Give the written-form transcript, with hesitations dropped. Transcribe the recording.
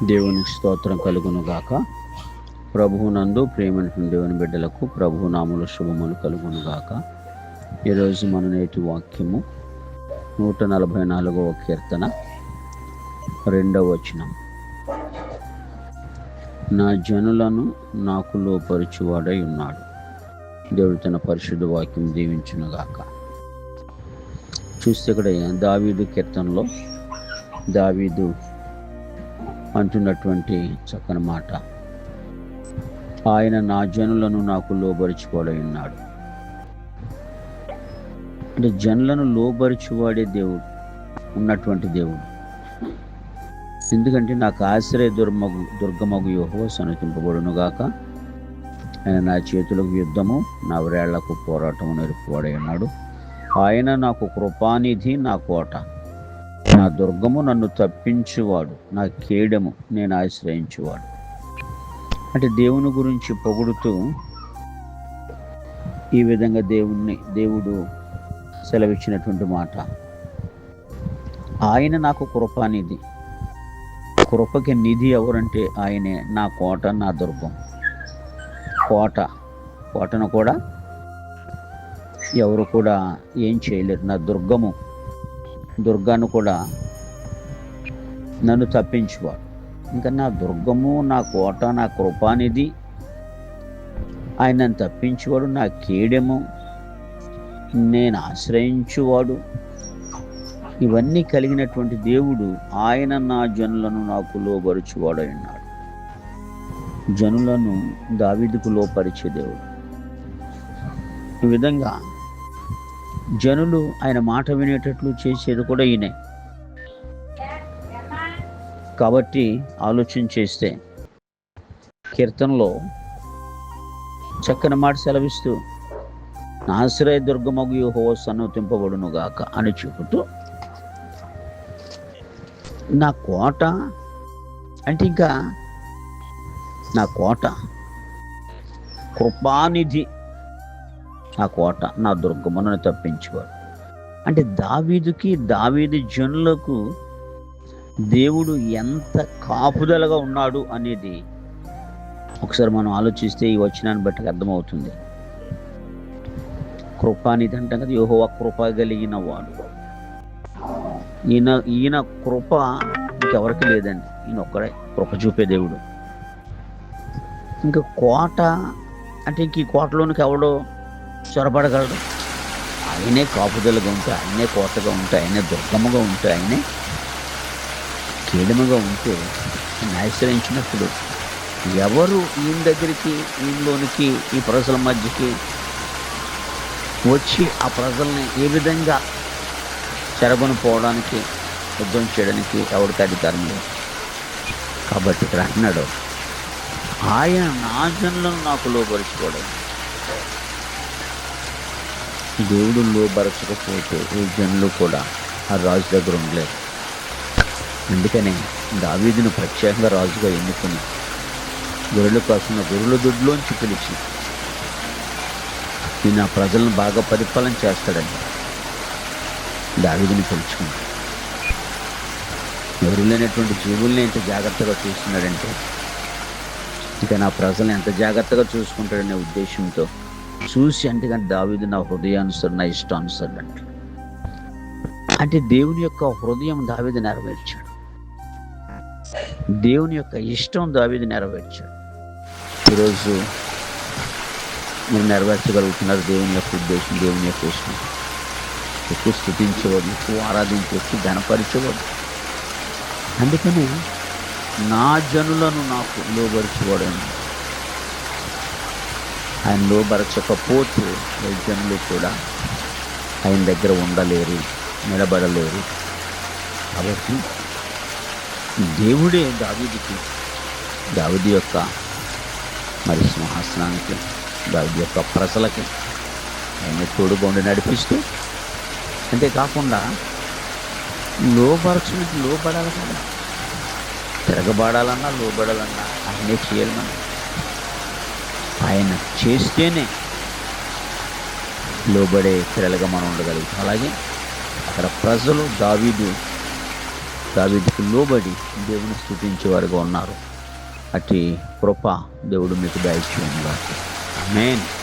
దేవునికి స్తోత్రం కలుగును గాక. ప్రభువునందు ప్రేమైన దేవుని బిడ్డలకు ప్రభు నామములో శుభములు కలుగును గాక. ఈరోజు మన నేటి వాక్యము 144వ కీర్తన 2వ వచనం. నా జనులను నాకు లోపరుచువాడై ఉన్నాడు. దేవుడు తన పరిశుద్ధ వాక్యం దీవించును గాక. చూస్తే ఇక్కడ దావీదు కీర్తనలో దావీదు అంటున్నటువంటి చక్కని మాట, ఆయన నా జనులను నాకు లోబరిచివాడై ఉన్నాడు. అంటే జనులను లోబరిచివాడే దేవుడు, ఉన్నటువంటి దేవుడు. ఎందుకంటే నాకు ఆశ్రయ దుర్గమగు యెహోవా సన్నిధింపబడును గాక. ఆయన నా చేతులకు యుద్ధము, నా వ్రేళ్లకు పోరాటము నేర్పువాడై ఉన్నాడు. ఆయన నాకు కృపానిధి, నా కోట, నా దుర్గము, నన్ను తప్పించువాడు, నా కేడము, నేను ఆశ్రయించువాడు. అంటే దేవుని గురించి పొగుడుతూ ఈ విధంగా దేవుడు సెలవిచ్చినటువంటి మాట, ఆయన నాకు కృపానిధి. కృపకి నిధి ఎవరంటే ఆయనే. నా కోట, నా దుర్గం. కోటను కూడా ఎవరు కూడా ఏం చేయలేరు. నా దుర్గాన్ని కూడా నన్ను తప్పించువాడు. ఇంకా నా దుర్గము, నా కోట, నా కృపానిధి, ఆయన నన్ను తప్పించువాడు, నా కేడెము, నేను ఆశ్రయించువాడు. ఇవన్నీ కలిగినటువంటి దేవుడు ఆయన నా జనులను నాకు లోబరుచువాడై ఉన్నాడు. జనులను దావీదుకు లోపరిచే దేవుడు. ఈ విధంగా జనులు ఆయన మాట వినేటట్లు చేసేది కూడా ఈయనే. కాబట్టి ఆలోచన చేస్తే కీర్తనలో చక్కని మాట సెలవిస్తూ, నా ఆశ్రయ దుర్గమగు యెహోవా సన్నిధింపబడును గాక అని చెబుతూ, నా కోట అంటే ఇంకా నా కోట, కృపానిధి, నా కోట, నా దుర్గమును తప్పించేవాడు. అంటే దావీదు జనులకు దేవుడు ఎంత కాపుదలగా ఉన్నాడు అనేది ఒకసారి మనం ఆలోచిస్తే ఈ వచనాన్ని బట్టి అర్థమవుతుంది. కృపానిధి అంటాం కదా, యెహోవా కృప కలిగిన వాడు. ఈయన కృప ఇంకెవరికి లేదండి. ఈయన ఒక్కడే కృప చూపే దేవుడు. ఇంకా కోట అంటే ఇంక ఈ కోటలోనికి ఎవడో చొరబడగలడు. ఆయనే కాపుదలుగా ఉంటే, ఆయనే కోటగా ఉంటే, ఆయనే దుర్గముగా ఉంటే, ఆయనే కీడముగా ఉంటే ఆయన ఆశ్రయించినప్పుడు ఎవరు ఈయన దగ్గరికి, ఈయనలోనికి, ఈ ప్రజల మధ్యకి వచ్చి ఆ ప్రజల్ని ఏ విధంగా చెరగొని పోవడానికి, యుద్ధం చేయడానికి ఎవరికి అధికారం లేదు. కాబట్టి ఇక్కడ అన్నాడు, ఆయన నా జనులను నాకు లోబరుచుకోవడం. దేవుడు లోబరచకపోతే ఈ జనులు కూడా ఆ రాజు దగ్గర ఉండలేదు. అందుకనే దావీదును ప్రత్యేకంగా రాజుగా ఎన్నుకుని గొర్రెలు కాసుకున్న గొర్రెల దొడ్లోంచి పిలిచి, ఈయన ప్రజలను బాగా పరిపాలన చేస్తాడని దావీదుని పిలుచుకున్నాడు. ఎవరు లేనటువంటి జీవుల్ని ఎంత జాగ్రత్తగా చూస్తున్నాడంటే, ఇంకా నా ప్రజలను ఎంత జాగ్రత్తగా చూసుకుంటాడనే ఉద్దేశంతో చూసి, అంతేగాని దావీదు నా హృదయానుసరణ, నా ఇష్టానుసరణ అంటే దేవుని యొక్క హృదయం దావీదు నెరవేర్చాడు. దేవుని యొక్క ఇష్టం దావీదు నెరవేర్చాడు. ఈరోజు మీరు నెరవేర్చగలుగుతున్నారు దేవుని యొక్క ఉద్దేశం, దేవుని యొక్క ఇష్టం. ఎక్కువ స్తుతించేవాడు, ఎక్కువ ఆరాధించవచ్చు, ఘనపరిచేవాడు. అందుకని నా జనులను నాకు లోబరిచేవాడని. ఆయన లోబరచకపోతే జనులు కూడా ఆయన దగ్గర ఉండలేరు, నిలబడలేరు. కాబట్టి దేవుడే దావీదు యొక్క మరి సింహాసనానికి, దావీదు యొక్క ప్రజలకి ఆయన తోడుగా ఉండి నడిపిస్తూ, అంతేకాకుండా లోబడాలి కదా, తిరగబడాలన్నా లోబడాలన్నా ఆయనే చేయాలి. మనం ఆయన చేస్తేనే లోబడే పిల్లలుగా మనం ఉండగలుగుతాం. అలాగే అక్కడ ప్రజలు దావీదు దావీదుకు లోబడి దేవుని స్తుతించేవారుగా ఉన్నారు. అట్టి కృప దేవుడు మీకు దయచేయనుగాక. ఆమేన్.